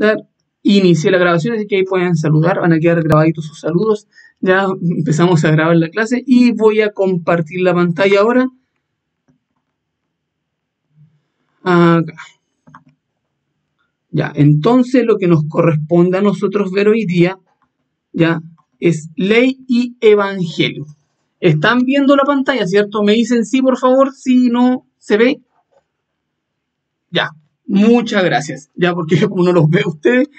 Ya inicié la grabación, así que ahí pueden saludar, van a quedar grabaditos sus saludos. Ya empezamos a grabar la clase y voy a compartir la pantalla ahora. Acá. Ya, entonces lo que nos corresponde a nosotros ver hoy día, ya, es ley y evangelio. ¿Están viendo la pantalla, cierto? Me dicen sí, por favor, si no se ve. Ya, muchas gracias. Ya, porque como no los veo ustedes,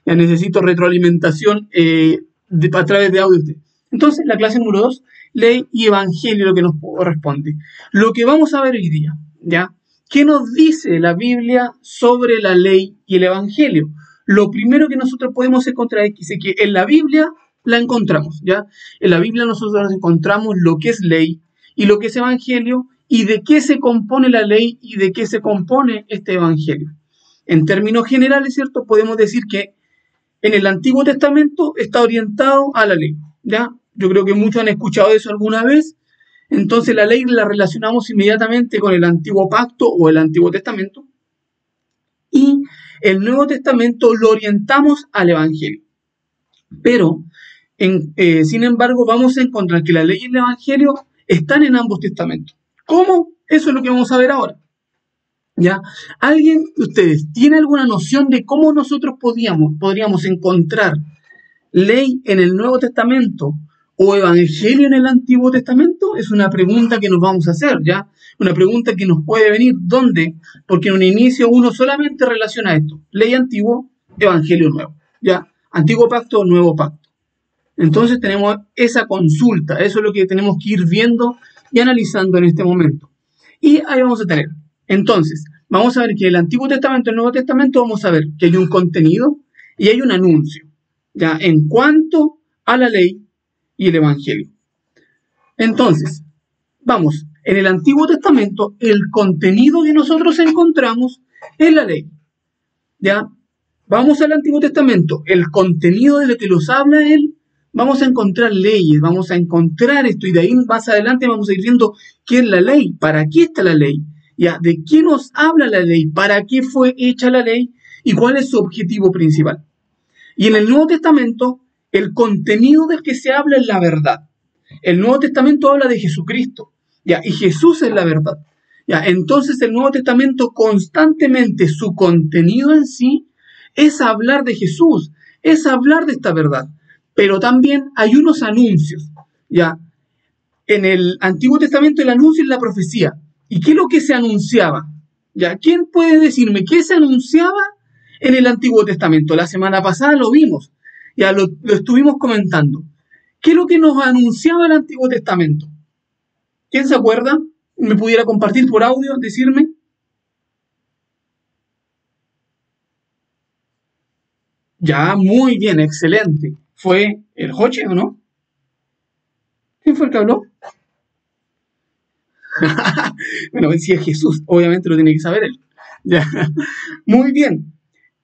ya necesito retroalimentación a través de audio. Entonces, la clase número 2, ley y evangelio, lo que nos corresponde. Lo que vamos a ver hoy día, ¿ya? ¿Qué nos dice la Biblia sobre la ley y el evangelio? Lo primero que nosotros podemos encontrar es que dice que en la Biblia la encontramos, ¿ya? En la Biblia nosotros encontramos lo que es ley y lo que es evangelio y de qué se compone la ley y de qué se compone este evangelio. En términos generales, ¿cierto? Podemos decir que en el Antiguo Testamento está orientado a la ley, ¿ya? Yo creo que muchos han escuchado eso alguna vez. Entonces la ley la relacionamos inmediatamente con el Antiguo Pacto o el Antiguo Testamento. Y el Nuevo Testamento lo orientamos al Evangelio. Pero, sin embargo, vamos a encontrar que la ley y el Evangelio están en ambos testamentos. ¿Cómo? Eso es lo que vamos a ver ahora. ¿Ya? ¿Alguien de ustedes tiene alguna noción de cómo nosotros podríamos encontrar ley en el Nuevo Testamento o evangelio en el Antiguo Testamento? Es una pregunta que nos vamos a hacer, ¿ya? Una pregunta que nos puede venir, ¿dónde? Porque en un inicio uno solamente relaciona esto, ley antiguo, evangelio nuevo, ¿ya? Antiguo pacto, nuevo pacto. Entonces tenemos esa consulta, eso es lo que tenemos que ir viendo y analizando en este momento. Y ahí vamos a tener. Entonces, vamos a ver que el Antiguo Testamento y el Nuevo Testamento vamos a ver que hay un contenido y hay un anuncio, ya, en cuanto a la ley y el evangelio. Entonces, vamos, en el Antiguo Testamento, el contenido que nosotros encontramos es la ley, ya. Vamos al Antiguo Testamento, el contenido de lo que nos habla él, vamos a encontrar leyes, vamos a encontrar esto, y de ahí más adelante vamos a ir viendo qué es la ley, para qué está la ley, ya, de qué nos habla la ley, para qué fue hecha la ley y cuál es su objetivo principal. Y en el Nuevo Testamento, el contenido del que se habla es la verdad. El Nuevo Testamento habla de Jesucristo, ¿ya? Y Jesús es la verdad, ¿ya? Entonces el Nuevo Testamento constantemente, su contenido en sí, es hablar de Jesús, es hablar de esta verdad. Pero también hay unos anuncios, ¿ya? En el Antiguo Testamento el anuncio es la profecía. ¿Y qué es lo que se anunciaba? ¿Ya? ¿Quién puede decirme qué se anunciaba en el Antiguo Testamento? La semana pasada lo vimos, ya lo estuvimos comentando. ¿Qué es lo que nos anunciaba el Antiguo Testamento? ¿Quién se acuerda? ¿Me pudiera compartir por audio, decirme? Ya, muy bien, excelente. ¿Fue el Joche o no? ¿Quién fue el que habló? Bueno, si es Jesús, obviamente lo tiene que saber él. Ya. Muy bien.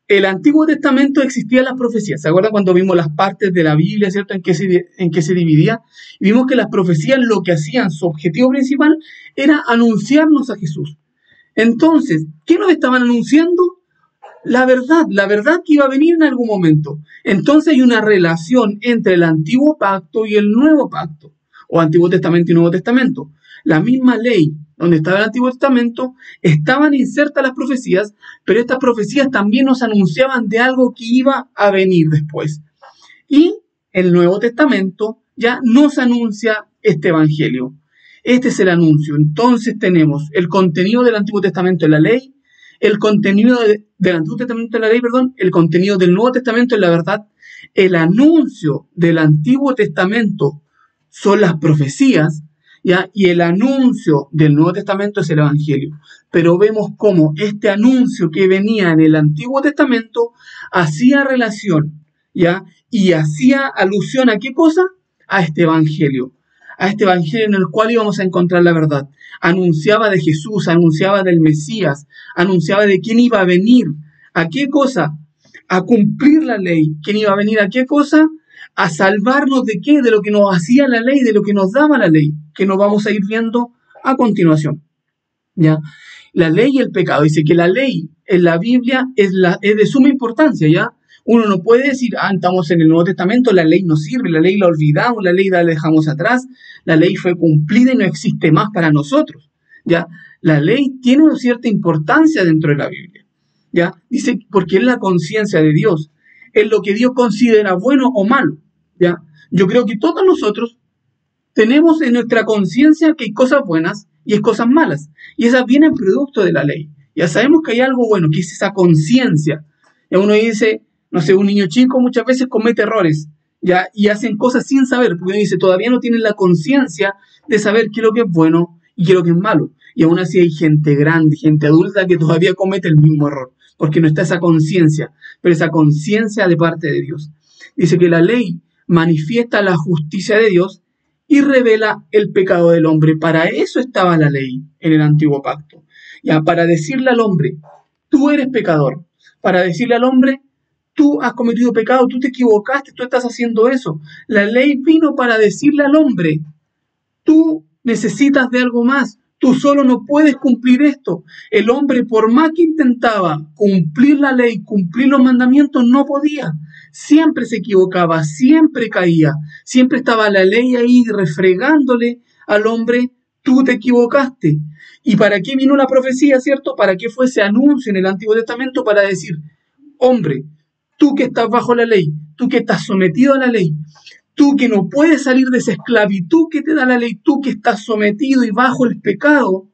El Antiguo Testamento existían las profecías. ¿Se acuerdan cuando vimos las partes de la Biblia, ¿cierto? En qué se dividía? Y vimos que las profecías lo que hacían, su objetivo principal, era anunciarnos a Jesús. Entonces, ¿qué nos estaban anunciando? La verdad que iba a venir en algún momento. Entonces hay una relación entre el Antiguo Pacto y el Nuevo Pacto, o Antiguo Testamento y Nuevo Testamento. La misma ley donde estaba el Antiguo Testamento, estaban insertas las profecías, pero estas profecías también nos anunciaban de algo que iba a venir después. Y el Nuevo Testamento ya nos anuncia este Evangelio. Este es el anuncio. Entonces tenemos el contenido del Antiguo Testamento en la ley, el contenido del Antiguo Testamento en la ley, perdón, el contenido del Nuevo Testamento en la verdad, el anuncio del Antiguo Testamento son las profecías, ¿ya? Y el anuncio del Nuevo Testamento es el Evangelio. Pero vemos cómo este anuncio que venía en el Antiguo Testamento hacía relación, ¿ya? Y hacía alusión a ¿qué cosa? A este Evangelio. A este Evangelio en el cual íbamos a encontrar la verdad. Anunciaba de Jesús, anunciaba del Mesías, anunciaba de quién iba a venir. ¿A qué cosa? A cumplir la ley. ¿Quién iba a venir a qué cosa? A salvarnos de qué, de lo que nos hacía la ley, de lo que nos daba la ley, que nos vamos a ir viendo a continuación, ¿ya? La ley y el pecado. Dice que la ley en la Biblia es de suma importancia, ¿ya? Uno no puede decir, estamos en el Nuevo Testamento, la ley no sirve, la ley la olvidamos, la ley la dejamos atrás, la ley fue cumplida y no existe más para nosotros, ¿ya? La ley tiene una cierta importancia dentro de la Biblia, ¿ya? Dice, porque es la conciencia de Dios, es lo que Dios considera bueno o malo, ¿ya? Yo creo que todos nosotros tenemos en nuestra conciencia que hay cosas buenas y hay cosas malas, y esas vienen producto de la ley. Ya sabemos que hay algo bueno, que es esa conciencia. Ya uno dice, no sé, un niño chico muchas veces comete errores, ya, y hacen cosas sin saber, porque uno dice, todavía no tienen la conciencia de saber qué es lo que es bueno y qué es lo que es malo. Y aún así hay gente grande, gente adulta que todavía comete el mismo error, porque no está esa conciencia, pero esa conciencia de parte de Dios. Dice que la ley manifiesta la justicia de Dios y revela el pecado del hombre. Para eso estaba la ley en el antiguo pacto. Ya, para decirle al hombre, tú eres pecador. Para decirle al hombre, tú has cometido pecado, tú te equivocaste, tú estás haciendo eso. La ley vino para decirle al hombre, tú necesitas de algo más. Tú solo no puedes cumplir esto. El hombre, por más que intentaba cumplir la ley, cumplir los mandamientos, no podía. Siempre se equivocaba, siempre caía. Siempre estaba la ley ahí refregándole al hombre, tú te equivocaste. ¿Y para qué vino la profecía, cierto? ¿Para qué fue ese anuncio en el Antiguo Testamento? Para decir, hombre, tú que estás bajo la ley, tú que estás sometido a la ley, tú que no puedes salir de esa esclavitud que te da la ley, tú que estás sometido y bajo el pecado,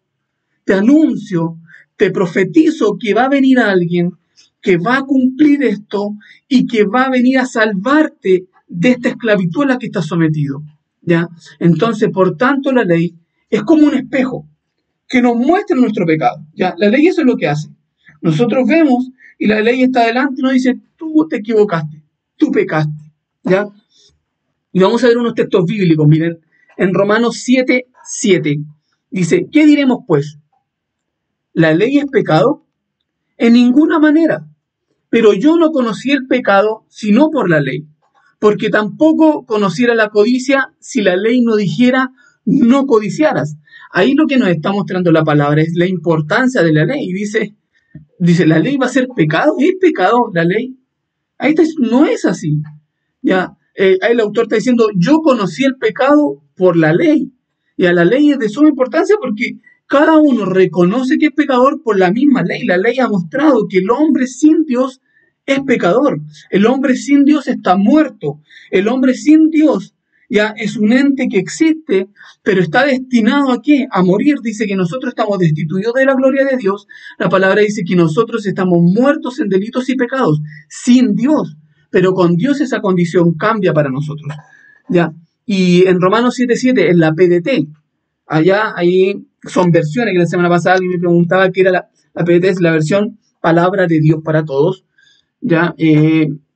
te anuncio, te profetizo que va a venir alguien que va a cumplir esto y que va a venir a salvarte de esta esclavitud a la que estás sometido, ¿ya? Entonces, por tanto, la ley es como un espejo que nos muestra nuestro pecado, ¿ya? La ley eso es lo que hace. Nosotros vemos y la ley está delante y nos dice, tú te equivocaste, tú pecaste, ¿ya? Y vamos a ver unos textos bíblicos, miren, en Romanos 7:7 dice, ¿qué diremos pues? ¿La ley es pecado? En ninguna manera. Pero yo no conocí el pecado sino por la ley, porque tampoco conociera la codicia si la ley no dijera no codiciarás. Ahí lo que nos está mostrando la palabra es la importancia de la ley. Dice, ¿la ley va a ser pecado? ¿Es pecado la ley? Ahí está, no es así. Ya, ahí el autor está diciendo, yo conocí el pecado por la ley. Y a la ley es de suma importancia porque cada uno reconoce que es pecador por la misma ley. La ley ha mostrado que el hombre sin Dios es pecador. El hombre sin Dios está muerto. El hombre sin Dios ya es un ente que existe, pero está destinado ¿a qué? A morir. Dice que nosotros estamos destituidos de la gloria de Dios. La palabra dice que nosotros estamos muertos en delitos y pecados, sin Dios. Pero con Dios esa condición cambia para nosotros, ¿ya? Y en Romanos 7:7, en la PDT, ahí son versiones, que la semana pasada alguien me preguntaba qué era la PDT, es la versión Palabra de Dios para Todos, ¿ya?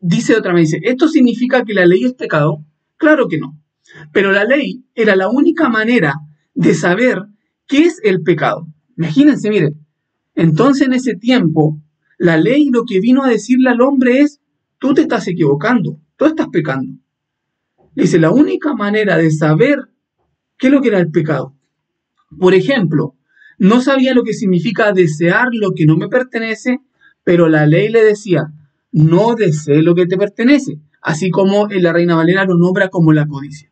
Dice otra vez, dice, ¿esto significa que la ley es pecado? Claro que no, pero la ley era la única manera de saber qué es el pecado. Imagínense, miren, entonces en ese tiempo, la ley lo que vino a decirle al hombre es, tú te estás equivocando, tú estás pecando. Dice, la única manera de saber qué es lo que era el pecado. Por ejemplo, no sabía lo que significa desear lo que no me pertenece, pero la ley le decía, no desee lo que te pertenece, así como en la Reina Valera lo nombra como la codicia.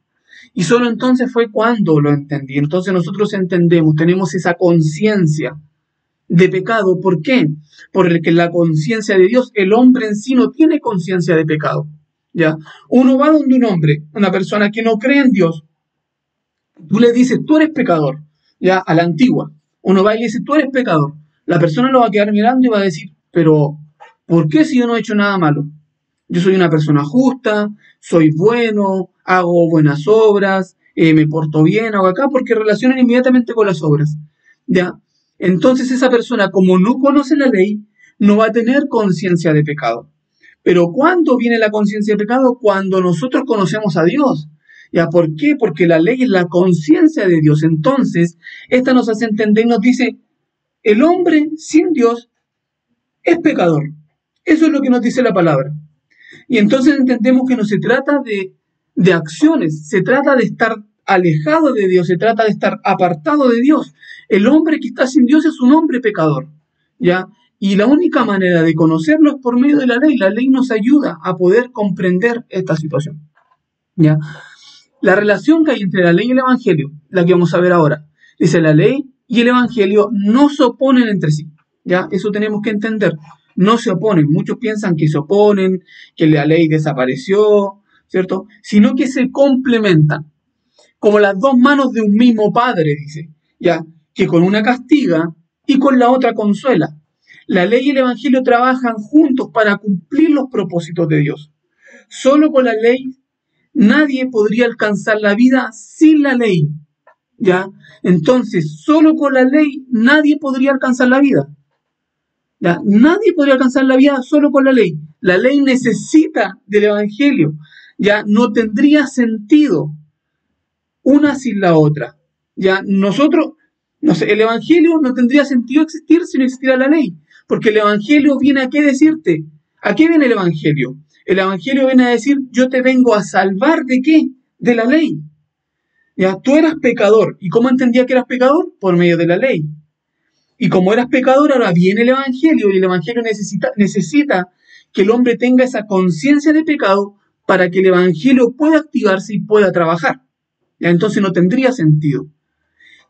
Y solo entonces fue cuando lo entendí. Entonces nosotros entendemos, tenemos esa conciencia de pecado. ¿Por qué? Porque la conciencia de Dios, el hombre en sí no tiene conciencia de pecado. ¿Ya? Uno va donde un hombre, una persona que no cree en Dios, tú le dices, tú eres pecador, ya, a la antigua. Uno va y le dice, tú eres pecador. La persona lo va a quedar mirando y va a decir, pero, ¿por qué si yo no he hecho nada malo? Yo soy una persona justa, soy bueno, hago buenas obras, me porto bien, hago acá, porque relacionan inmediatamente con las obras. ¿Ya? Entonces esa persona, como no conoce la ley, no va a tener conciencia de pecado. Pero ¿cuándo viene la conciencia de pecado? Cuando nosotros conocemos a Dios. ¿Ya? ¿Por qué? Porque la ley es la conciencia de Dios. Entonces, esta nos hace entender y nos dice, el hombre sin Dios es pecador. Eso es lo que nos dice la palabra. Y entonces entendemos que no se trata de acciones, se trata de estar alejado de Dios, se trata de estar apartado de Dios. El hombre que está sin Dios es un hombre pecador, ¿ya? Y la única manera de conocerlo es por medio de la ley. La ley nos ayuda a poder comprender esta situación, ¿ya? La relación que hay entre la ley y el evangelio, la que vamos a ver ahora, dice la ley y el evangelio no se oponen entre sí, ¿ya? Eso tenemos que entender. No se oponen. Muchos piensan que se oponen, que la ley desapareció, ¿cierto? Sino que se complementan, como las dos manos de un mismo padre, dice, ¿ya? Que con una castiga y con la otra consuela. La ley y el evangelio trabajan juntos para cumplir los propósitos de Dios. Solo con la ley nadie podría alcanzar la vida sin la ley, ¿ya? Entonces, solo con la ley nadie podría alcanzar la vida, ¿ya? Nadie podría alcanzar la vida solo con la ley. La ley necesita del evangelio, ¿ya? No tendría sentido una sin la otra, ¿ya? Nosotros, no sé, el evangelio no tendría sentido existir si no existiera la ley, porque el evangelio viene a qué decirte. ¿A qué viene el evangelio? El evangelio viene a decir, yo te vengo a salvar ¿de qué? De la ley. ¿Ya? Tú eras pecador. ¿Y cómo entendía que eras pecador? Por medio de la ley. Y como eras pecador, ahora viene el evangelio, y el evangelio necesita que el hombre tenga esa conciencia de pecado para que el evangelio pueda activarse y pueda trabajar. ¿Ya? Entonces no tendría sentido.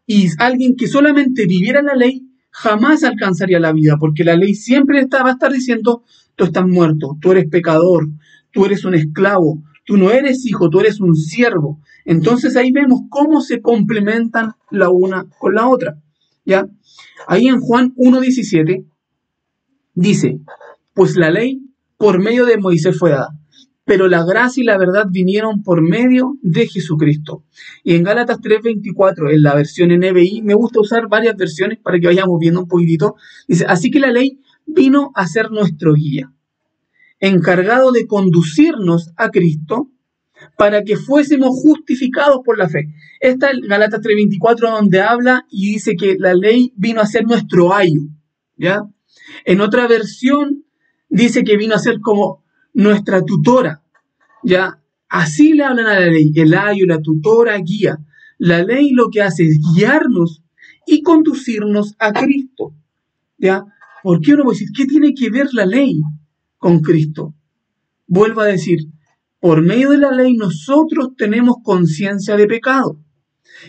Y alguien que solamente viviera la ley jamás alcanzaría la vida, porque la ley siempre va a estar diciendo, tú estás muerto, tú eres pecador, tú eres un esclavo, tú no eres hijo, tú eres un siervo. Entonces ahí vemos cómo se complementan la una con la otra, ¿ya? Ahí en Juan 1:17 dice, pues la ley por medio de Moisés fue dada, pero la gracia y la verdad vinieron por medio de Jesucristo. Y en Gálatas 3:24, en la versión NBI, me gusta usar varias versiones para que vayamos viendo un poquitito, dice, así que la ley vino a ser nuestro guía, encargado de conducirnos a Cristo para que fuésemos justificados por la fe. Esta es Gálatas 3:24 donde habla y dice que la ley vino a ser nuestro ayo, ¿ya? En otra versión dice que vino a ser como nuestra tutora, ¿ya? Así le hablan a la ley, el ayo, la tutora, guía. La ley lo que hace es guiarnos y conducirnos a Cristo, ¿ya? ¿Por qué uno puede decir, qué tiene que ver la ley con Cristo? Vuelvo a decir, por medio de la ley nosotros tenemos conciencia de pecado.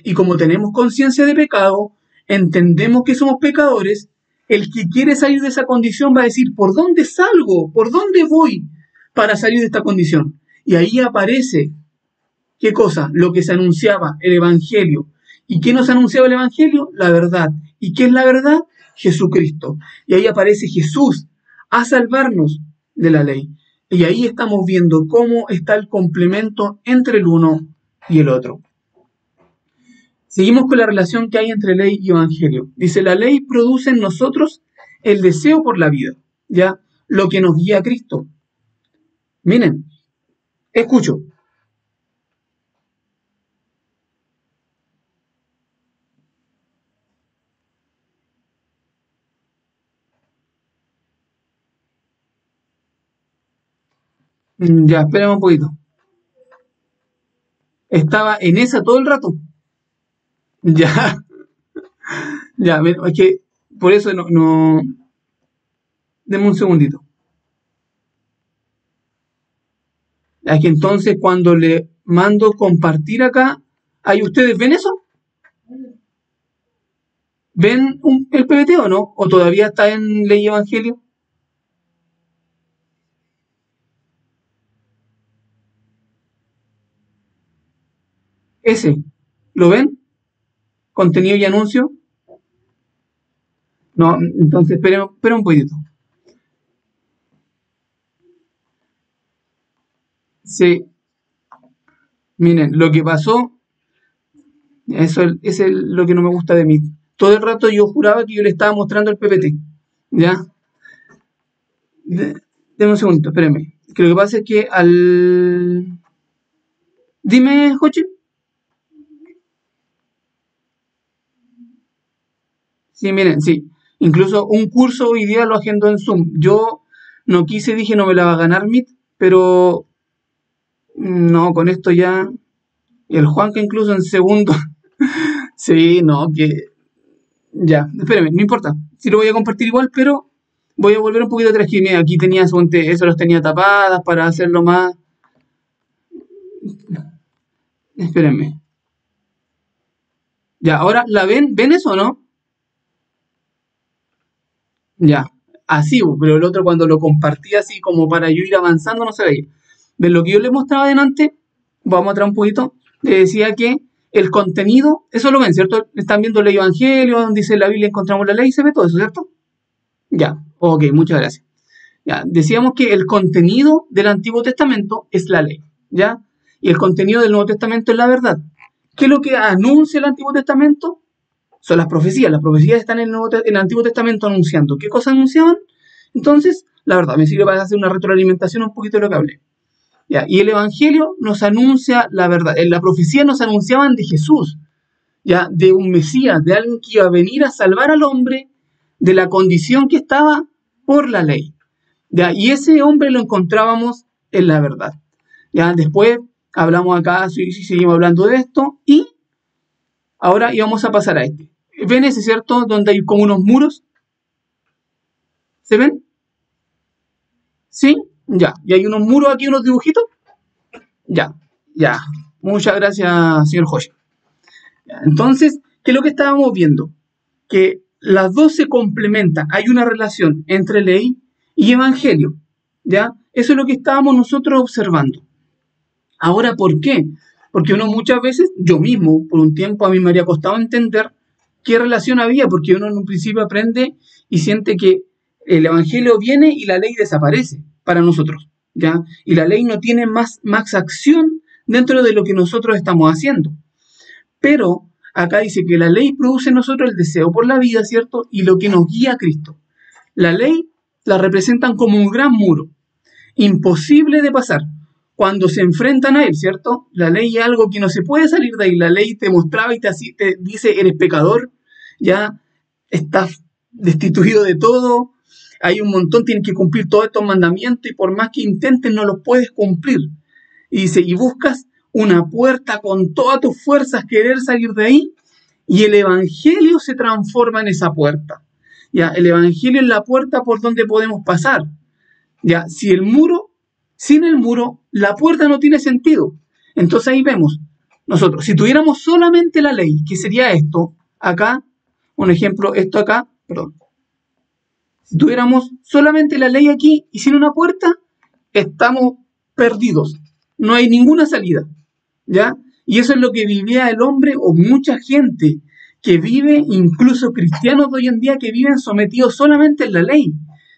Y como tenemos conciencia de pecado, entendemos que somos pecadores. El que quiere salir de esa condición va a decir, ¿por dónde salgo? ¿Por dónde voy para salir de esta condición? Y ahí aparece, ¿qué cosa? Lo que se anunciaba, el Evangelio. ¿Y qué nos anunciaba el Evangelio? La verdad. ¿Y qué es la verdad? Jesucristo. Y ahí aparece Jesús a salvarnos de la ley. Y ahí estamos viendo cómo está el complemento entre el uno y el otro. Seguimos con la relación que hay entre ley y evangelio. Dice, la ley produce en nosotros el deseo por la vida, ¿ya? Lo que nos guía a Cristo. Miren, escucho. Ya, espérame un poquito. Estaba en esa todo el rato. Ya, ya, es que por eso no. Deme un segundito. Es que entonces cuando le mando compartir acá, ¿ahí ustedes ven eso? ¿Ven el PPT o no? ¿O todavía está en ley y evangelio? Ese, ¿lo ven? Contenido y anuncio. No, entonces espera un poquito. Sí, miren, lo que pasó, eso es lo que no me gusta de mí. Todo el rato yo juraba que yo le estaba mostrando el PPT. ¿Ya? Deme un segundito, espérenme. Que lo que pasa es que al... Dime, Jochi. Sí, miren, sí. Incluso un curso hoy día lo agendo en Zoom. Yo no quise, dije no me la va a ganar Meet, pero no, con esto ya Y el Juanca incluso en segundo. Sí, no, que... Ya, espérame, no importa. Sí lo voy a compartir igual, pero voy a volver un poquito atrás. Que mira, aquí tenía, eso los tenía tapadas para hacerlo más... Espérenme. Ya, ahora, ¿la ven? ¿Ven eso o no? Ya, así, pero el otro cuando lo compartí así como para yo ir avanzando no se veía. De lo que yo les mostraba adelante, vamos atrás un poquito, le decía que el contenido, eso lo ven, ¿cierto? Están viendo el Evangelio, donde dice la Biblia encontramos la ley, se ve todo eso, ¿cierto? Ya, ok, muchas gracias. Ya, decíamos que el contenido del Antiguo Testamento es la ley, ¿ya? Y el contenido del Nuevo Testamento es la verdad. ¿Qué es lo que anuncia el Antiguo Testamento? Son las profecías. Las profecías están en el Antiguo Testamento anunciando. ¿Qué cosas anunciaban? Entonces, la verdad, me sirve para hacer una retroalimentación un poquito de lo que hablé. Ya, y el Evangelio nos anuncia la verdad. En la profecía nos anunciaban de Jesús, ya, de un Mesías, de alguien que iba a venir a salvar al hombre de la condición que estaba por la ley. Ya, y ese hombre lo encontrábamos en la verdad. Ya, después hablamos acá, si seguimos hablando de esto, y ahora íbamos a pasar a este. ¿Ven ese, cierto? Donde hay como unos muros. ¿Se ven? ¿Sí? Ya. ¿Y hay unos muros aquí, unos dibujitos? Ya. Ya. Muchas gracias, señor Josh. Entonces, ¿qué es lo que estábamos viendo? Que las dos se complementan. Hay una relación entre ley y evangelio. ¿Ya? Eso es lo que estábamos nosotros observando. Ahora, ¿por qué? Porque uno muchas veces, yo mismo, por un tiempo a mí me habría costado entender qué relación había, porque uno en un principio aprende y siente que el evangelio viene y la ley desaparece para nosotros, ¿ya? Y la ley no tiene más acción dentro de lo que nosotros estamos haciendo. Pero acá dice que la ley produce en nosotros el deseo por la vida, ¿cierto? Y lo que nos guía a Cristo. La ley la representan como un gran muro, imposible de pasar. Cuando se enfrentan a él, ¿cierto? La ley es algo que no se puede salir de ahí. La ley te mostraba y te dice, eres pecador, ya estás destituido de todo, hay un montón, tienes que cumplir todos estos mandamientos y por más que intentes no los puedes cumplir. Y dice, y buscas una puerta con todas tus fuerzas, querer salir de ahí, y el Evangelio se transforma en esa puerta. Ya, el Evangelio es la puerta por donde podemos pasar. Ya, si el muro, sin el muro, la puerta no tiene sentido. Entonces ahí vemos, nosotros, si tuviéramos solamente la ley, que sería esto, acá, un ejemplo, esto acá, perdón. Si tuviéramos solamente la ley aquí y sin una puerta, estamos perdidos. No hay ninguna salida, ¿ya? Y eso es lo que vivía el hombre o mucha gente que vive, incluso cristianos de hoy en día, que viven sometidos solamente en la ley,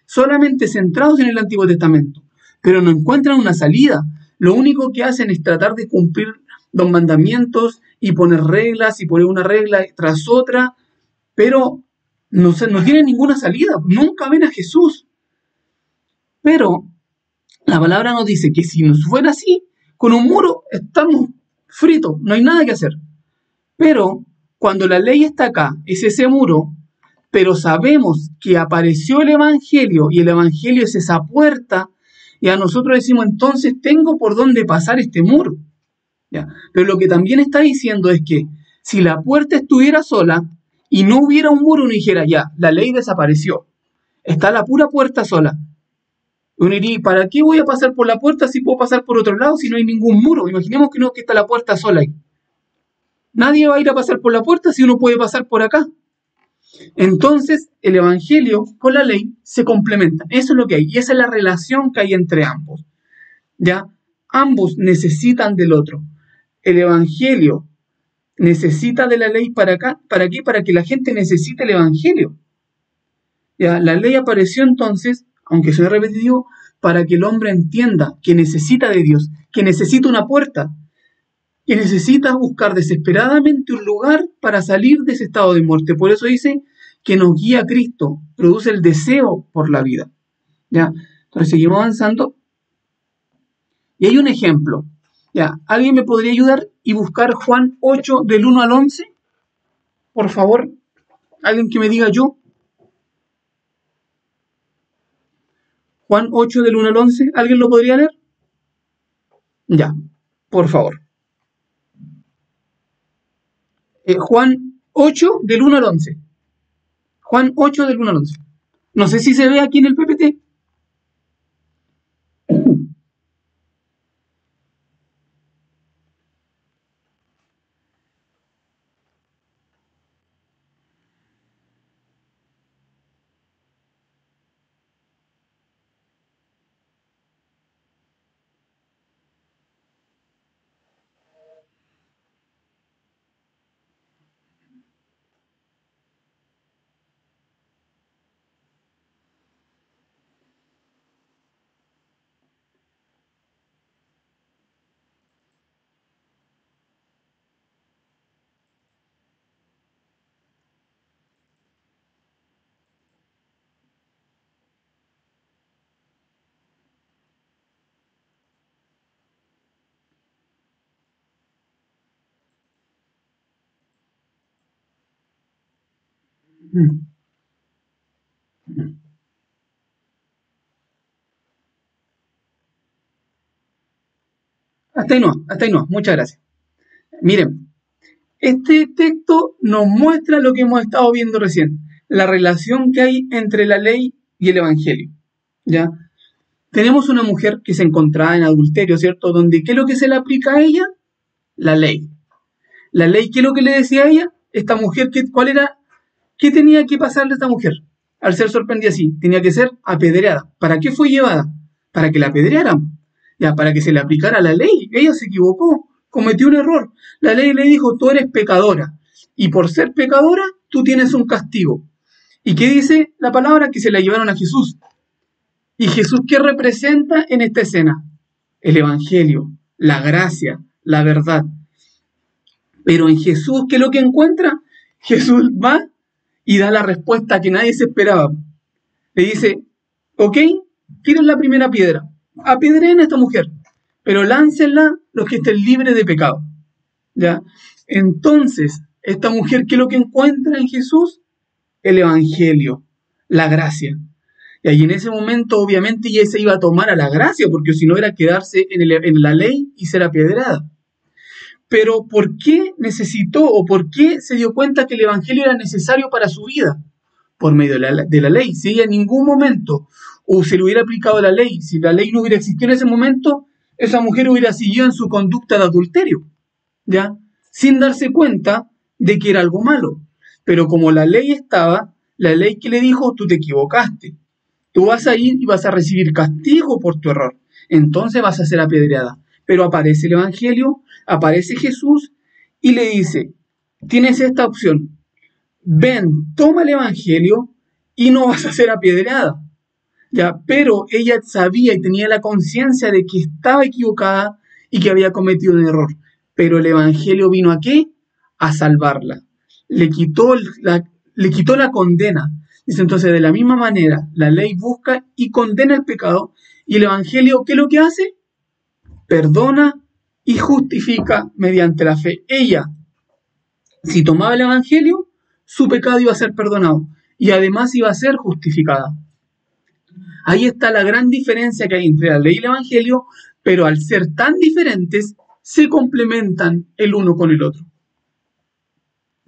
solamente centrados en el Antiguo Testamento, pero no encuentran una salida. Lo único que hacen es tratar de cumplir los mandamientos y poner reglas y poner una regla tras otra, pero no tienen ninguna salida, nunca ven a Jesús. Pero la palabra nos dice que si nos fuera así, con un muro estamos fritos, no hay nada que hacer. Pero cuando la ley está acá, es ese muro, pero sabemos que apareció el Evangelio y el Evangelio es esa puerta, y a nosotros decimos, entonces tengo por dónde pasar este muro. ¿Ya? Pero lo que también está diciendo es que si la puerta estuviera sola y no hubiera un muro, uno dijera, ya, la ley desapareció, está la pura puerta sola. Uno diría, ¿para qué voy a pasar por la puerta si puedo pasar por otro lado si no hay ningún muro? Imaginemos que no, que está la puerta sola ahí. Nadie va a ir a pasar por la puerta si uno puede pasar por acá. Entonces, el Evangelio con la ley se complementan. Eso es lo que hay. Y esa es la relación que hay entre ambos. ¿Ya? Ambos necesitan del otro. El Evangelio necesita de la ley para acá. ¿Para qué? Para que la gente necesite el Evangelio. ¿Ya? La ley apareció entonces, aunque suene repetitivo, para que el hombre entienda que necesita de Dios, que necesita una puerta, que necesita buscar desesperadamente un lugar para salir de ese estado de muerte. Por eso dice que nos guía a Cristo, produce el deseo por la vida. ¿Ya? Entonces seguimos avanzando. Y hay un ejemplo. ¿Ya? ¿Alguien me podría ayudar y buscar Juan 8 del 1 al 11? Por favor, alguien que me diga yo. Juan 8 del 1 al 11, ¿alguien lo podría leer? Ya, por favor. Juan 8, del 1 al 11. Juan 8, del 1 al 11. No sé si se ve aquí en el PPT. Hasta ahí no, muchas gracias. Miren, este texto nos muestra lo que hemos estado viendo recién, la relación que hay entre la ley y el evangelio. ¿Ya? Tenemos una mujer que se encontraba en adulterio, ¿cierto? Donde, ¿qué es lo que se le aplica a ella? La ley. La ley, ¿qué es lo que le decía a ella? Esta mujer, ¿cuál era? ¿Qué tenía que pasarle a esta mujer? Al ser sorprendida así, tenía que ser apedreada. ¿Para qué fue llevada? Para que la apedrearan. Ya, para que se le aplicara la ley. Ella se equivocó, cometió un error. La ley le dijo, tú eres pecadora. Y por ser pecadora, tú tienes un castigo. ¿Y qué dice la palabra? Que se la llevaron a Jesús. ¿Y Jesús qué representa en esta escena? El Evangelio, la gracia, la verdad. Pero en Jesús, ¿qué es lo que encuentra? Jesús va y da la respuesta que nadie se esperaba. Le dice, ok, tiren la primera piedra, apedreen a esta mujer, pero láncenla los que estén libres de pecado. ¿Ya? Entonces, esta mujer, ¿qué es lo que encuentra en Jesús? El Evangelio, la gracia. Y ahí en ese momento, obviamente, ella se iba a tomar a la gracia, porque si no era quedarse en la ley y ser apedreada. Pero ¿por qué necesitó o por qué se dio cuenta que el Evangelio era necesario para su vida? Por medio de la ley. Si ella en ningún momento o se le hubiera aplicado la ley, si la ley no hubiera existido en ese momento, esa mujer hubiera seguido en su conducta de adulterio, ¿ya? Sin darse cuenta de que era algo malo. Pero como la ley estaba, la ley que le dijo, tú te equivocaste. Tú vas a ir y vas a recibir castigo por tu error. Entonces vas a ser apedreada. Pero aparece el Evangelio, aparece Jesús y le dice, tienes esta opción. Ven, toma el Evangelio y no vas a ser apedreada. ¿Ya? Pero ella sabía y tenía la conciencia de que estaba equivocada y que había cometido un error. Pero el Evangelio vino ¿a qué? A salvarla. Le quitó la condena. Dice entonces, de la misma manera, la ley busca y condena el pecado, y el Evangelio, ¿qué es lo que hace? Perdona y justifica mediante la fe. Ella, si tomaba el Evangelio, su pecado iba a ser perdonado y además iba a ser justificada. Ahí está la gran diferencia que hay entre la ley y el Evangelio, pero al ser tan diferentes, se complementan el uno con el otro.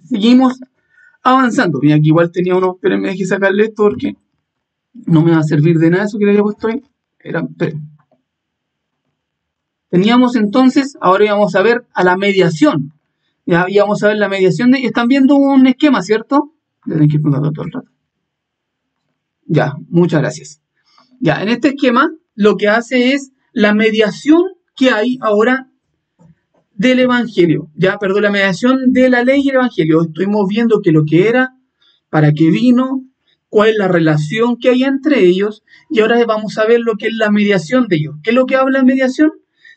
Seguimos avanzando. Mira, aquí igual tenía uno, pero me dejé sacarle esto porque no me va a servir de nada eso que le había puesto ahí. Teníamos entonces, ahora íbamos a ver a la mediación. Ya íbamos a ver la mediación están viendo un esquema, ¿cierto? Tienen que ir todo el rato. Ya, muchas gracias. Ya, en este esquema lo que hace es la mediación que hay ahora del Evangelio. Ya, perdón, la mediación de la ley y el Evangelio. Estuvimos viendo que lo que era, para qué vino, cuál es la relación que hay entre ellos, y ahora vamos a ver lo que es la mediación de ellos. ¿Qué es lo que habla la mediación?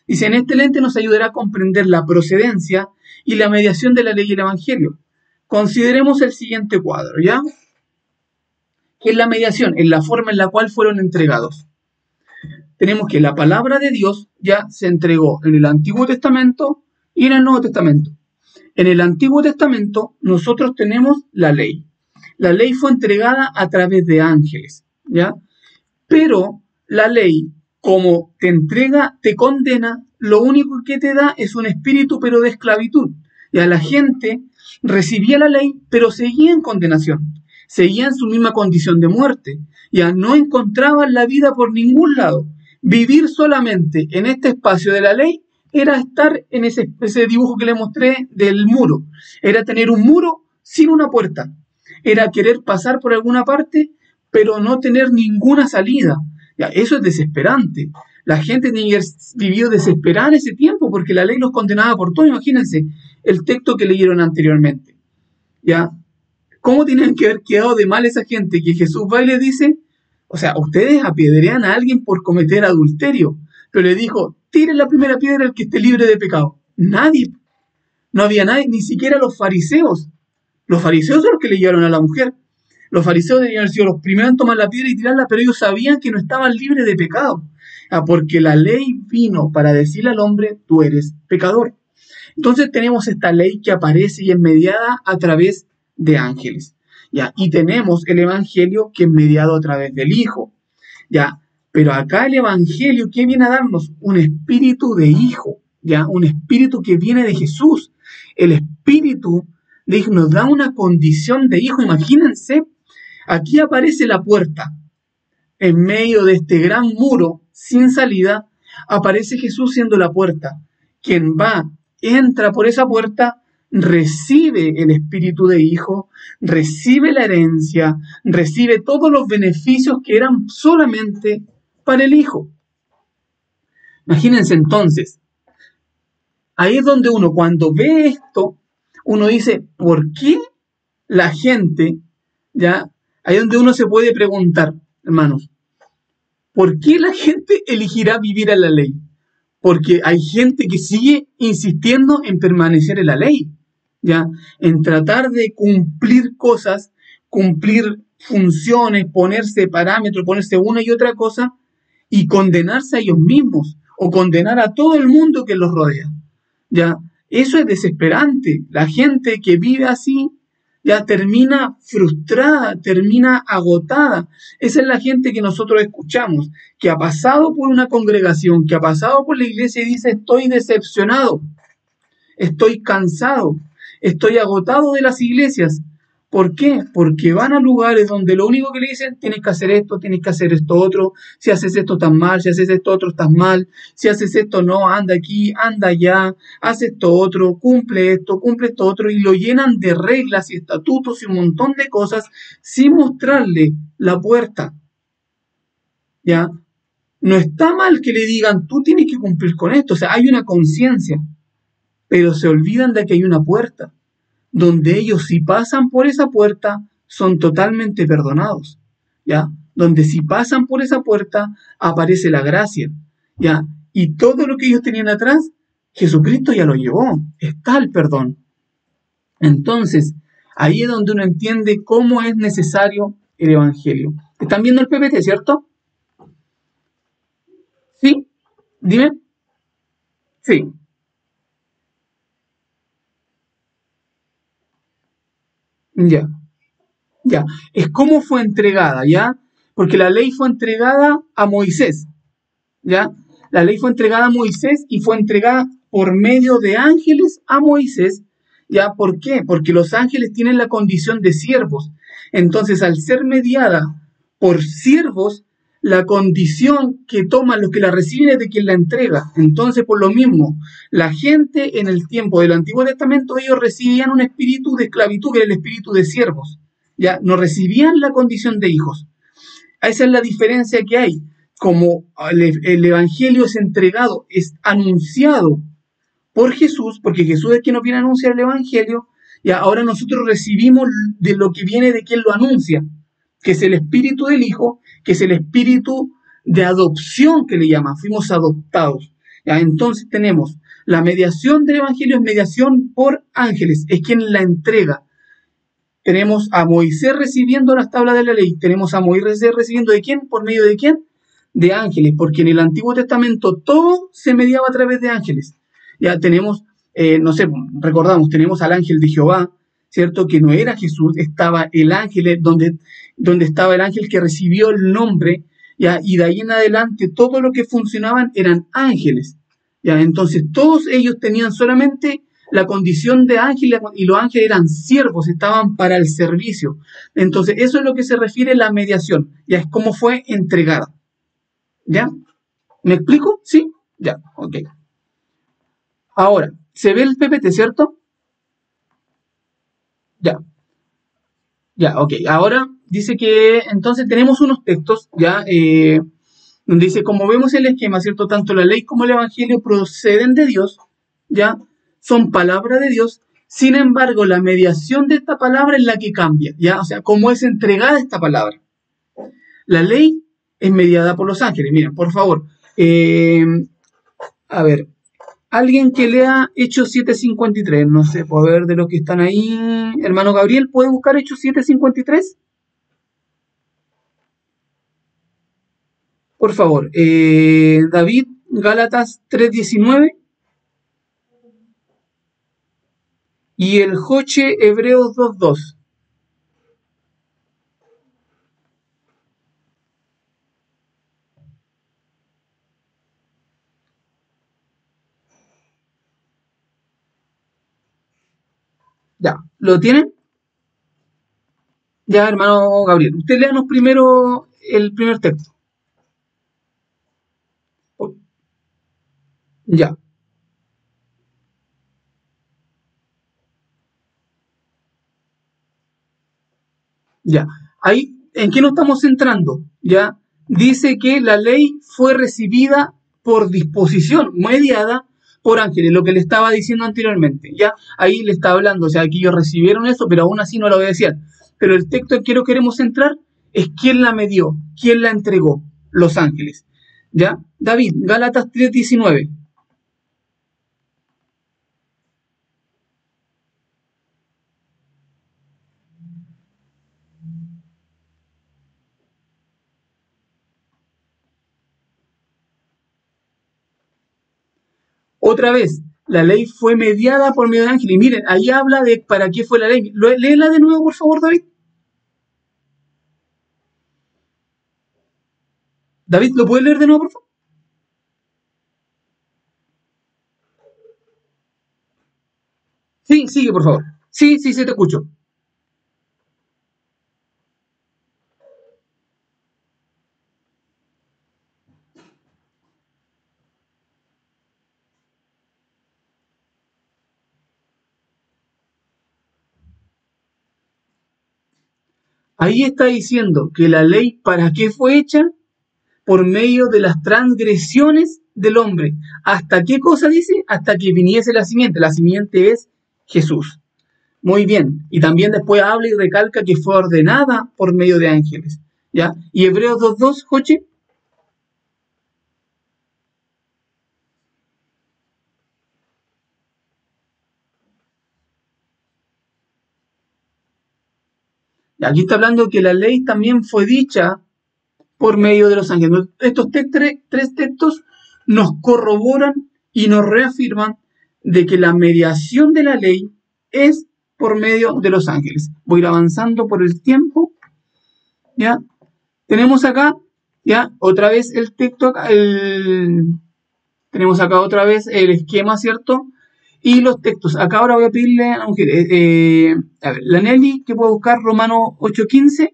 Dice, en este lente nos ayudará a comprender la procedencia y la mediación de la ley y el Evangelio. Consideremos el siguiente cuadro, ¿ya? ¿Qué es la mediación? En la forma en la cual fueron entregados. Tenemos que la palabra de Dios ya se entregó en el Antiguo Testamento y en el Nuevo Testamento. En el Antiguo Testamento nosotros tenemos la ley. La ley fue entregada a través de ángeles, ¿ya? Pero la ley, como te entrega, te condena, lo único que te da es un espíritu, pero de esclavitud. Y a la gente recibía la ley, pero seguía en condenación, seguía en su misma condición de muerte, ya no encontraban la vida por ningún lado. Vivir solamente en este espacio de la ley era estar en ese dibujo que le mostré del muro, era tener un muro sin una puerta, era querer pasar por alguna parte, pero no tener ninguna salida. Ya, eso es desesperante. La gente tiene que haber vivido desesperada en ese tiempo porque la ley los condenaba por todo. Imagínense el texto que leyeron anteriormente. ¿Ya? ¿Cómo tienen que haber quedado de mal esa gente que Jesús va y le dice, o sea, ustedes apedrean a alguien por cometer adulterio, pero le dijo, tiren la primera piedra el que esté libre de pecado? Nadie, no había nadie, ni siquiera los fariseos. Los fariseos son los que le llevaron a la mujer. Los fariseos debían haber sido los primeros en tomar la piedra y tirarla, pero ellos sabían que no estaban libres de pecado. Porque la ley vino para decirle al hombre, tú eres pecador. Entonces tenemos esta ley que aparece y es mediada a través de ángeles. ¿Ya? Y tenemos el evangelio que es mediado a través del Hijo. ¿Ya? Pero acá el evangelio, ¿qué viene a darnos? Un espíritu de hijo. ¿Ya? Un espíritu que viene de Jesús. El espíritu de hijo nos da una condición de hijo. Imagínense, aquí aparece la puerta. En medio de este gran muro sin salida, aparece Jesús siendo la puerta. Quien va, entra por esa puerta, recibe el espíritu de hijo, recibe la herencia, recibe todos los beneficios que eran solamente para el hijo. Imagínense entonces, ahí es donde uno cuando ve esto, uno dice, ¿por qué la gente, ya? Ahí es donde uno se puede preguntar, hermanos, ¿por qué la gente elegirá vivir a la ley? Porque hay gente que sigue insistiendo en permanecer en la ley, ¿ya? En tratar de cumplir cosas, cumplir funciones, ponerse parámetros, ponerse una y otra cosa y condenarse a ellos mismos o condenar a todo el mundo que los rodea, ¿ya? Eso es desesperante. La gente que vive así ya termina frustrada, termina agotada. Esa es la gente que nosotros escuchamos, que ha pasado por una congregación, que ha pasado por la iglesia y dice, estoy decepcionado, estoy cansado, estoy agotado de las iglesias. ¿Por qué? Porque van a lugares donde lo único que le dicen, tienes que hacer esto otro, si haces esto estás mal, si haces esto otro estás mal, si haces esto no, anda aquí, anda allá, haz esto otro, cumple esto otro, y lo llenan de reglas y estatutos y un montón de cosas sin mostrarle la puerta. ¿Ya? No está mal que le digan, tú tienes que cumplir con esto, o sea, hay una conciencia, pero se olvidan de que hay una puerta, donde ellos si pasan por esa puerta son totalmente perdonados, ¿ya? Donde si pasan por esa puerta aparece la gracia, ¿ya? Y todo lo que ellos tenían atrás, Jesucristo ya lo llevó, está el perdón. Entonces, ahí es donde uno entiende cómo es necesario el Evangelio. ¿Están viendo el PPT, cierto? ¿Sí? Dime. Sí. Ya. Ya, es cómo fue entregada, ¿ya? Porque la ley fue entregada a Moisés, ¿ya? La ley fue entregada a Moisés y fue entregada por medio de ángeles a Moisés, ¿ya? ¿Por qué? Porque los ángeles tienen la condición de siervos. Entonces, al ser mediada por siervos, la condición que toman los que la reciben es de quien la entrega. Entonces, por lo mismo, la gente en el tiempo del Antiguo Testamento, ellos recibían un espíritu de esclavitud, que era el espíritu de siervos. Ya no recibían la condición de hijos. Esa es la diferencia que hay. Como el Evangelio es entregado, es anunciado por Jesús, porque Jesús es quien nos viene a anunciar el Evangelio, y ahora nosotros recibimos de lo que viene de quien lo anuncia, que es el espíritu del Hijo, que es el espíritu de adopción que le llaman, fuimos adoptados. ¿Ya? Entonces tenemos la mediación del Evangelio, es mediación por ángeles, es quien la entrega. Tenemos a Moisés recibiendo las tablas de la ley. Tenemos a Moisés recibiendo ¿de quién? ¿Por medio de quién? De ángeles, porque en el Antiguo Testamento todo se mediaba a través de ángeles. Ya tenemos, no sé, recordamos, tenemos al ángel de Jehová, ¿cierto? Que no era Jesús, estaba el ángel, donde estaba el ángel que recibió el nombre, ¿ya? Y de ahí en adelante todo lo que funcionaban eran ángeles. ¿Ya? Entonces todos ellos tenían solamente la condición de ángel y los ángeles eran siervos, estaban para el servicio. Entonces, eso es lo que se refiere a la mediación, ya es cómo fue entregada. ¿Ya? ¿Me explico? ¿Sí? Ya, ok. Ahora, se ve el PPT, ¿cierto? Ya, ya, ok. Ahora dice que entonces tenemos unos textos, ya, donde dice, como vemos el esquema, ¿cierto? Tanto la ley como el evangelio proceden de Dios, ya, son palabra de Dios. Sin embargo, la mediación de esta palabra es la que cambia, ya, o sea, cómo es entregada esta palabra. La ley es mediada por los ángeles. Miren, por favor, a ver, alguien que lea Hechos 7:53, no sé, por ver de los que están ahí. Hermano Gabriel, ¿puede buscar Hechos 7:53? Por favor. David, Gálatas 3:19. Y el Joche, Hebreos 2:2. Ya, ¿lo tienen? Ya, hermano Gabriel. Usted léanos primero el primer texto. Ya, ya. Ahí, ¿en qué nos estamos centrando? Ya, dice que la ley fue recibida por disposición, mediada por ángeles, lo que le estaba diciendo anteriormente. Ya, ahí le está hablando, o sea, que ellos recibieron eso, pero aún así no lo obedecían. Pero el texto en que no queremos centrar es quién la medió, quién la entregó, los ángeles. ¿Ya? David, Gálatas 3:19. Otra vez, la ley fue mediada por medio de ángeles. Y miren, ahí habla de para qué fue la ley. Léela de nuevo, por favor, David. David, ¿lo puede leer de nuevo, por favor? Sí, sigue, por favor. Sí, sí, sí, te escucho. Ahí está diciendo que la ley, ¿para qué fue hecha? Por medio de las transgresiones del hombre. ¿Hasta qué cosa dice? Hasta que viniese la simiente. La simiente es Jesús. Muy bien. Y también después habla y recalca que fue ordenada por medio de ángeles. ¿Ya? Y Hebreos 2:2, Joche. Aquí está hablando que la ley también fue dicha por medio de los ángeles. Estos tres textos nos corroboran y nos reafirman de que la mediación de la ley es por medio de los ángeles. Voy a ir avanzando por el tiempo. ¿Ya? Tenemos acá, ya, otra vez el texto, tenemos acá otra vez el esquema, ¿cierto? Y los textos. Acá ahora voy a pedirle a mujer, a ver, la Nelly, que puede buscar Romano 8:15.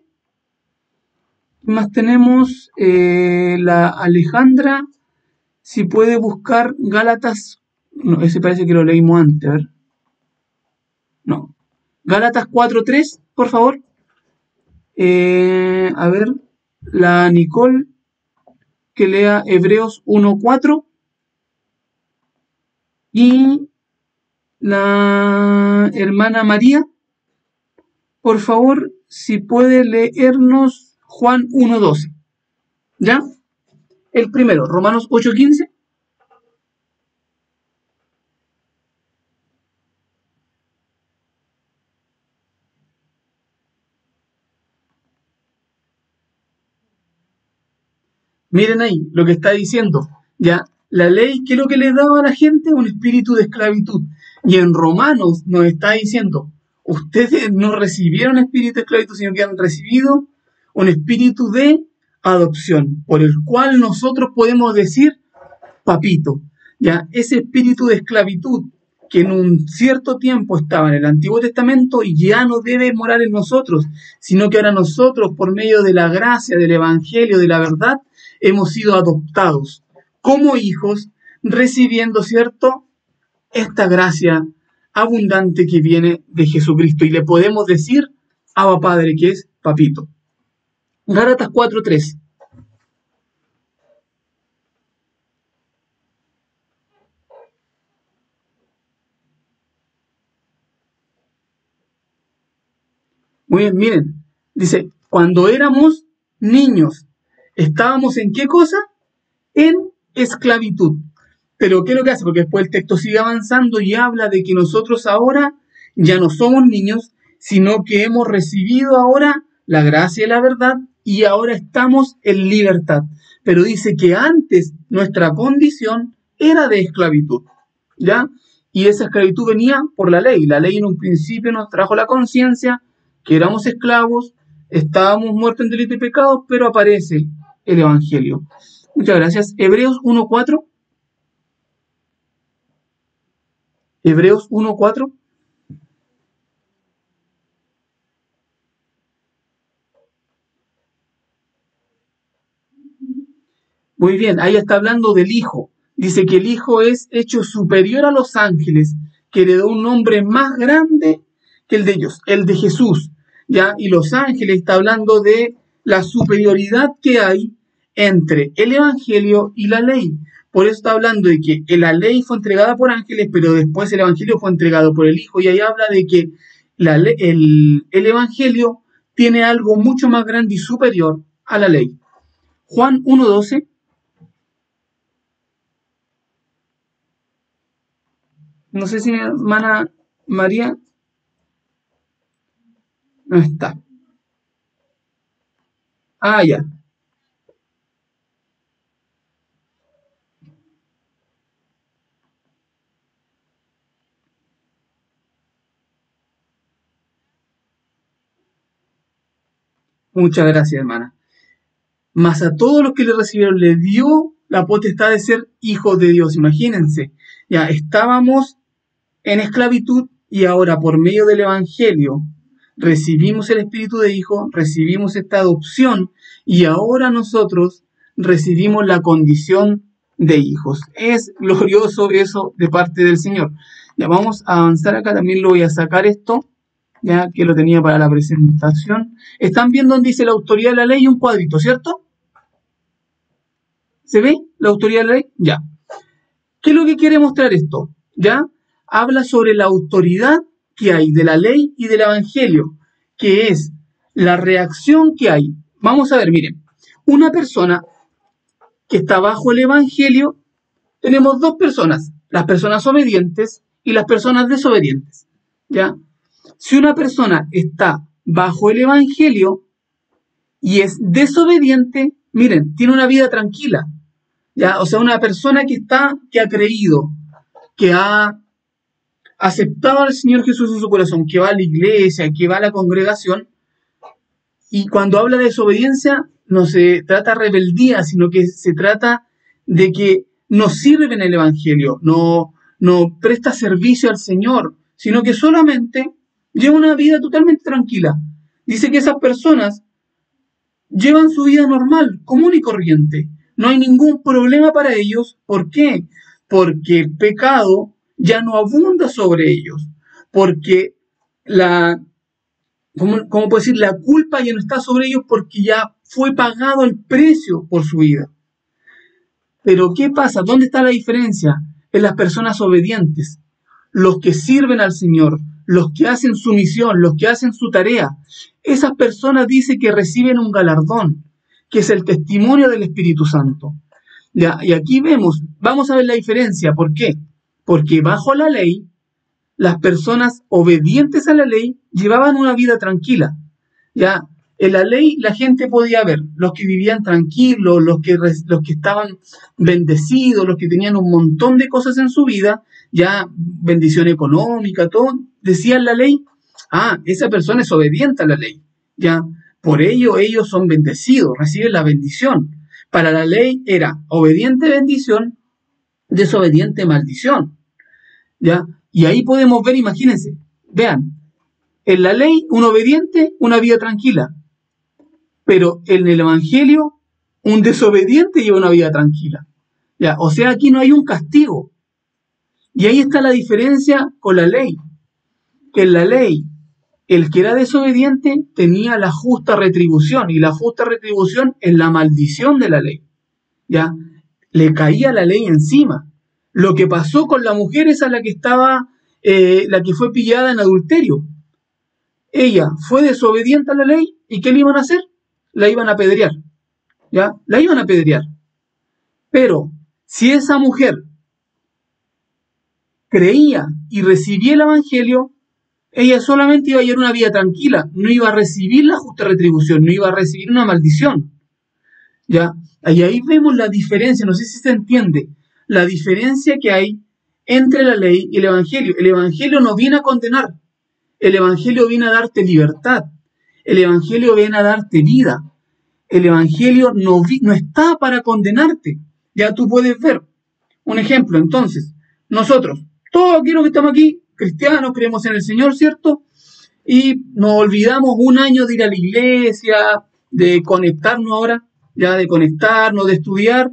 Más tenemos la Alejandra, si puede buscar Gálatas, no, ese parece que lo leímos antes, a ver, no, Gálatas 4:3, por favor. A ver, la Nicole, que lea Hebreos 1:4 y la hermana María, por favor, si puede leernos Juan 1:12. ¿Ya? El primero, Romanos 8:15. Miren ahí lo que está diciendo. Ya, la ley, ¿qué es lo que le daba a la gente? Un espíritu de esclavitud. Y en Romanos nos está diciendo, ustedes no recibieron espíritu de esclavitud, sino que han recibido un espíritu de adopción, por el cual nosotros podemos decir papito. Ya, ese espíritu de esclavitud que en un cierto tiempo estaba en el Antiguo Testamento y ya no debe morar en nosotros, sino que ahora nosotros, por medio de la gracia, del Evangelio, de la verdad, hemos sido adoptados como hijos, recibiendo, ¿cierto?, esta gracia abundante que viene de Jesucristo. Y le podemos decir Abba Padre, que es Papito. Gálatas 4:3. Muy bien, miren, dice, cuando éramos niños, estábamos en qué cosa? En esclavitud. Pero ¿qué es lo que hace? Porque después el texto sigue avanzando y habla de que nosotros ahora ya no somos niños, sino que hemos recibido ahora la gracia y la verdad y ahora estamos en libertad. Pero dice que antes nuestra condición era de esclavitud, ¿ya? Y esa esclavitud venía por la ley. La ley en un principio nos trajo la conciencia que éramos esclavos, estábamos muertos en delito y pecados, pero aparece el Evangelio. Muchas gracias. Hebreos 1:4. Hebreos 1:4. Muy bien, ahí está hablando del Hijo. Dice que el Hijo es hecho superior a los ángeles, que heredó un nombre más grande que el de ellos, el de Jesús. ¿Ya? Y los ángeles está hablando de la superioridad que hay entre el Evangelio y la ley. Por eso está hablando de que la ley fue entregada por ángeles, pero después el Evangelio fue entregado por el Hijo. Y ahí habla de que el Evangelio tiene algo mucho más grande y superior a la ley. Juan 1:12. No sé si mi hermana María no está. Ah, ya. Muchas gracias, hermana. Mas a todos los que le recibieron le dio la potestad de ser hijos de Dios. Imagínense, ya estábamos en esclavitud y ahora por medio del Evangelio recibimos el espíritu de hijo, recibimos esta adopción y ahora nosotros recibimos la condición de hijos. Es glorioso eso de parte del Señor. Ya vamos a avanzar acá, también lo voy a sacar esto, ya que lo tenía para la presentación. Están viendo donde dice la autoridad de la ley y un cuadrito, ¿cierto? ¿Se ve la autoridad de la ley? Ya. ¿Qué es lo que quiere mostrar esto? ¿Ya? Habla sobre la autoridad que hay de la ley y del evangelio, que es la reacción que hay. Vamos a ver, miren, una persona que está bajo el evangelio, tenemos dos personas, las personas obedientes y las personas desobedientes. ¿Ya? Si una persona está bajo el evangelio y es desobediente, miren, tiene una vida tranquila. ¿Ya? O sea, una persona que ha creído, que ha aceptado al Señor Jesús en su corazón, que va a la iglesia, que va a la congregación, y cuando habla de desobediencia no se trata de rebeldía, sino que se trata de que no sirve en el Evangelio, no presta servicio al Señor, sino que solamente lleva una vida totalmente tranquila. Dice que esas personas llevan su vida normal, común y corriente. No hay ningún problema para ellos. ¿Por qué? Porque el pecado ya no abunda sobre ellos. Porque ¿cómo puedo decir? La culpa ya no está sobre ellos porque ya fue pagado el precio por su vida. Pero ¿qué pasa? ¿Dónde está la diferencia? En las personas obedientes, los que sirven al Señor, los que hacen su misión, los que hacen su tarea. Esas personas dice que reciben un galardón, que es el testimonio del Espíritu Santo. Ya, y aquí vamos a ver la diferencia. ¿Por qué? Porque bajo la ley, las personas obedientes a la ley llevaban una vida tranquila. Ya, en la ley la gente podía ver, los que vivían tranquilos, los que estaban bendecidos, los que tenían un montón de cosas en su vida, ya bendición económica, todo, decía la ley, esa persona es obediente a la ley, ya, por ello ellos son bendecidos, reciben la bendición. Para la ley era obediente bendición, desobediente maldición, ya. Y ahí podemos ver, imagínense, vean, en la ley, un obediente, una vida tranquila. Pero en el Evangelio, un desobediente lleva una vida tranquila. ¿Ya? O sea, aquí no hay un castigo. Y ahí está la diferencia con la ley. Que en la ley, el que era desobediente tenía la justa retribución. Y la justa retribución es la maldición de la ley. ¿Ya? Le caía la ley encima. Lo que pasó con la mujer esa la que estaba, la que fue pillada en adulterio. Ella fue desobediente a la ley, ¿y qué le iban a hacer? La iban a apedrear, ¿ya? La iban a apedrear. Pero si esa mujer creía y recibía el Evangelio, ella solamente iba a llevar una vida tranquila, no iba a recibir la justa retribución, no iba a recibir una maldición, ¿ya? Y ahí vemos la diferencia, no sé si se entiende, la diferencia que hay entre la ley y el Evangelio. El Evangelio no viene a condenar, el Evangelio viene a darte libertad, el Evangelio viene a darte vida. El Evangelio no está para condenarte. Ya tú puedes ver. Un ejemplo, entonces, nosotros, todos aquí los que estamos aquí, cristianos, creemos en el Señor, ¿cierto? Y nos olvidamos un año de ir a la iglesia, de conectarnos ahora, ya de conectarnos, de estudiar.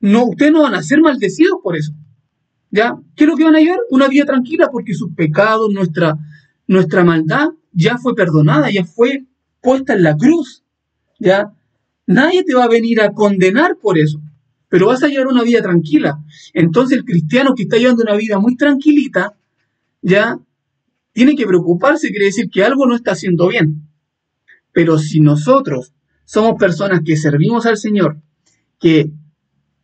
No, ustedes no van a ser maldecidos por eso. ¿Ya? ¿Qué es lo que van a llevar? Una vida tranquila, porque sus pecados, nuestra maldad ya fue perdonada, ya fue puesta en la cruz. ¿Ya? Nadie te va a venir a condenar por eso, pero vas a llevar una vida tranquila. Entonces el cristiano que está llevando una vida muy tranquilita, ya tiene que preocuparse, quiere decir que algo no está haciendo bien. Pero si nosotros somos personas que servimos al Señor, que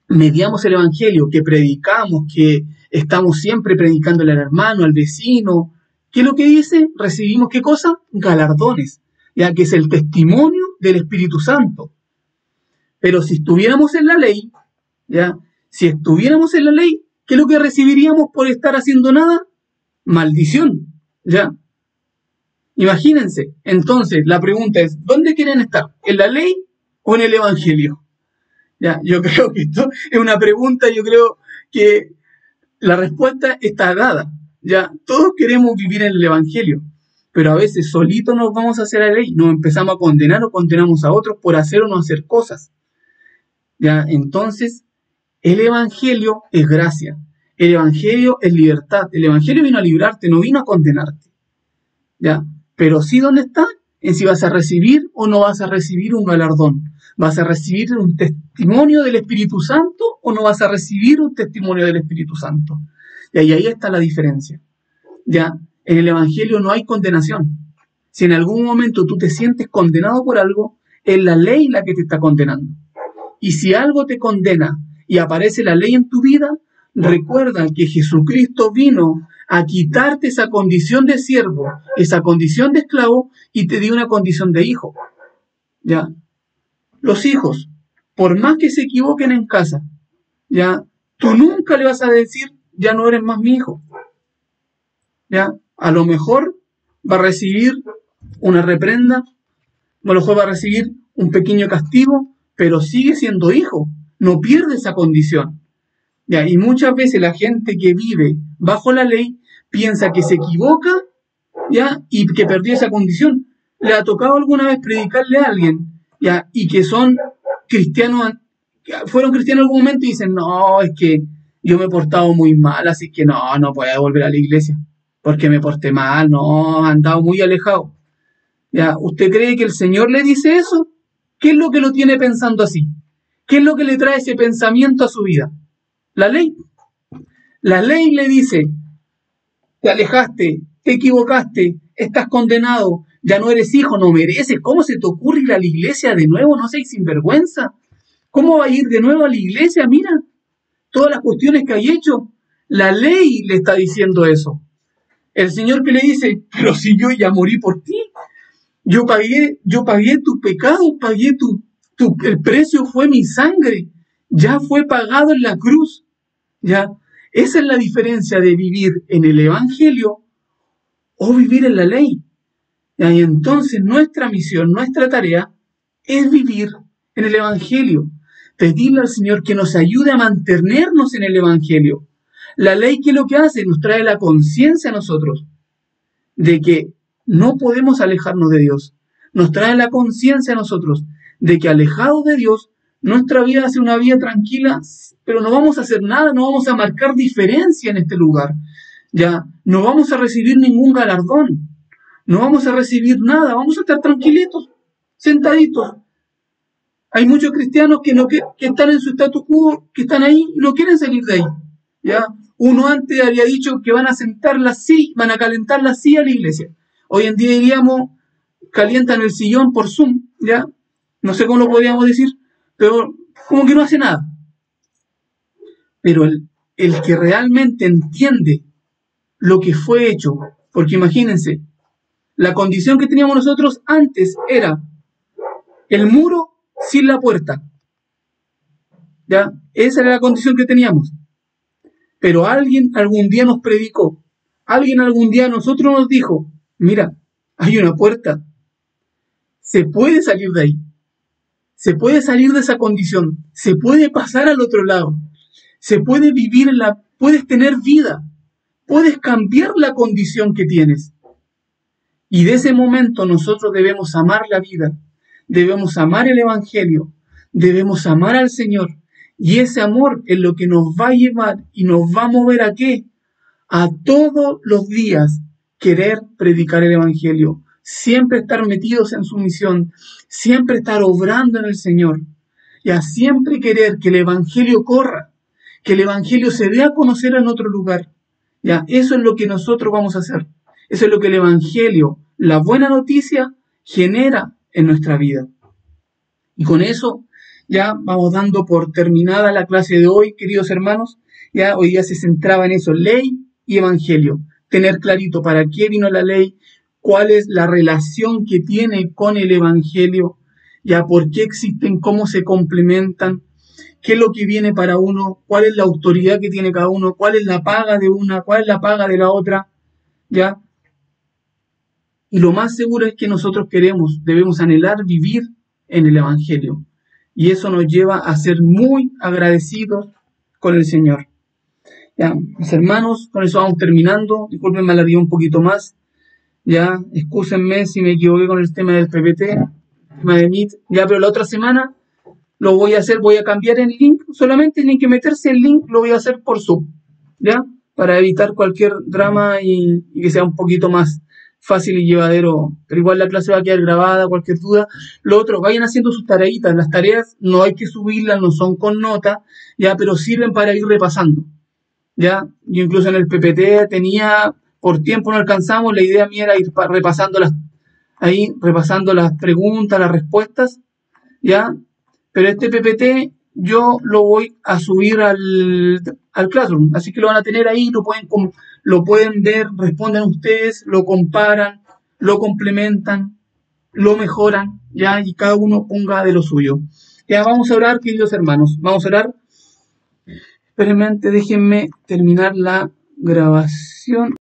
mediamos el Evangelio, que predicamos, que estamos siempre predicándole al hermano, al vecino, ¿qué es lo que dice? Recibimos ¿qué cosa? Galardones, ya que es el testimonio del Espíritu Santo. Pero si estuviéramos en la ley, ¿ya? Si estuviéramos en la ley, ¿qué es lo que recibiríamos por estar haciendo nada? Maldición, ¿ya? Imagínense. Entonces, la pregunta es, ¿dónde quieren estar? ¿En la ley o en el Evangelio? ¿Ya? Yo creo que esto es una pregunta, yo creo que la respuesta está dada, ¿ya? Todos queremos vivir en el Evangelio, pero a veces solitos nos vamos a hacer la ley, nos empezamos a condenar o condenamos a otros por hacer o no hacer cosas. ¿Ya? Entonces, el Evangelio es gracia, el Evangelio es libertad, el Evangelio vino a librarte, no vino a condenarte. ¿Ya? Pero sí, ¿dónde está? En si vas a recibir o no vas a recibir un galardón. ¿Vas a recibir un testimonio del Espíritu Santo o no vas a recibir un testimonio del Espíritu Santo? Y ahí está la diferencia. ¿Ya? En el Evangelio no hay condenación. Si en algún momento tú te sientes condenado por algo, es la ley la que te está condenando. Y si algo te condena y aparece la ley en tu vida, recuerda que Jesucristo vino a quitarte esa condición de siervo, esa condición de esclavo, y te dio una condición de hijo. ¿Ya? Los hijos, por más que se equivoquen en casa, ¿ya? Tú nunca le vas a decir, ya no eres más mi hijo. ¿Ya? A lo mejor va a recibir una reprenda, a lo mejor va a recibir un pequeño castigo, pero sigue siendo hijo, no pierde esa condición. ¿Ya? Y muchas veces la gente que vive bajo la ley piensa que se equivoca, ¿ya? Y que perdió esa condición. ¿Le ha tocado alguna vez predicarle a alguien, ¿ya? Y que son cristianos, fueron cristianos en algún momento y dicen, no, es que yo me he portado muy mal, así que no puedo volver a la iglesia, porque me porté mal, no, he andado muy alejado. ¿Ya? ¿Usted cree que el Señor le dice eso? ¿Qué es lo que lo tiene pensando así? ¿Qué es lo que le trae ese pensamiento a su vida? La ley. La ley le dice, te alejaste, te equivocaste, estás condenado, ya no eres hijo, no mereces. ¿Cómo se te ocurre ir a la iglesia de nuevo? No seas sinvergüenza. ¿Cómo va a ir de nuevo a la iglesia? Mira, todas las cuestiones que hay hecho. La ley le está diciendo eso. El Señor que le dice, pero si yo ya morí por ti, yo pagué tu pecado, el precio fue mi sangre, ya fue pagado en la cruz. ¿Ya? Esa es la diferencia de vivir en el Evangelio o vivir en la ley. ¿Ya? Y entonces nuestra misión, nuestra tarea es vivir en el Evangelio. Pedirle al Señor que nos ayude a mantenernos en el Evangelio, La ley, ¿qué es lo que hace? Nos trae la conciencia a nosotros de que no podemos alejarnos de Dios. Nos trae la conciencia a nosotros de que alejados de Dios, nuestra vida va a ser una vida tranquila, pero no vamos a hacer nada, no vamos a marcar diferencia en este lugar. Ya, no vamos a recibir ningún galardón, no vamos a recibir nada, vamos a estar tranquilitos, sentaditos. Hay muchos cristianos que están en su status quo, que están ahí y no quieren salir de ahí. ¿Ya? Uno antes había dicho que van a sentar la silla, van a calentar la silla a la iglesia. Hoy en día diríamos, calientan el sillón por Zoom, ¿ya? No sé cómo lo podríamos decir, pero como que no hace nada. Pero el que realmente entiende lo que fue hecho, porque imagínense, la condición que teníamos nosotros antes era el muro sin la puerta. ¿Ya? Esa era la condición que teníamos. Pero alguien algún día nos predicó, alguien algún día a nosotros nos dijo, mira, hay una puerta, se puede salir de ahí, se puede salir de esa condición, se puede pasar al otro lado, se puede vivir puedes tener vida, puedes cambiar la condición que tienes. Y de ese momento nosotros debemos amar la vida, debemos amar el Evangelio, debemos amar al Señor. Y ese amor es lo que nos va a llevar y nos va a mover ¿a qué? A todos los días querer predicar el Evangelio, siempre estar metidos en su misión, siempre estar obrando en el Señor, y a siempre querer que el Evangelio corra, que el Evangelio se dé a conocer en otro lugar. Ya, eso es lo que nosotros vamos a hacer. Eso es lo que el Evangelio, la buena noticia, genera en nuestra vida. Y con eso ya vamos dando por terminada la clase de hoy, queridos hermanos. Ya hoy día se centraba en eso, ley y evangelio. Tener clarito para qué vino la ley, cuál es la relación que tiene con el evangelio, ya por qué existen, cómo se complementan, qué es lo que viene para uno, cuál es la autoridad que tiene cada uno, cuál es la paga de una, cuál es la paga de la otra, ya. Y lo más seguro es que nosotros debemos anhelar vivir en el evangelio. Y eso nos lleva a ser muy agradecidos con el Señor. Ya, mis hermanos, con eso vamos terminando. Disculpen, me alargué un poquito más. Ya, excúsenme si me equivoqué con el tema del PPT, el tema de Meet. Ya, pero la otra semana lo voy a hacer, voy a cambiar el link. Solamente tienen que meterse el link, lo voy a hacer por Zoom. ¿Ya? Para evitar cualquier drama y que sea un poquito más fácil y llevadero, pero igual la clase va a quedar grabada, cualquier duda. Lo otro, vayan haciendo sus tareitas, las tareas no hay que subirlas, no son con nota, ya, pero sirven para ir repasando, ya. Yo incluso en el PPT tenía, por tiempo no alcanzamos, la idea mía era ir repasando repasando las preguntas, las respuestas, ya, pero este PPT yo lo voy a subir al Classroom, así que lo van a tener ahí, lo pueden ver, responden ustedes, lo comparan, lo complementan, lo mejoran, ya, y cada uno ponga de lo suyo. Ya vamos a orar, queridos hermanos, vamos a orar. Espérenme, déjenme terminar la grabación.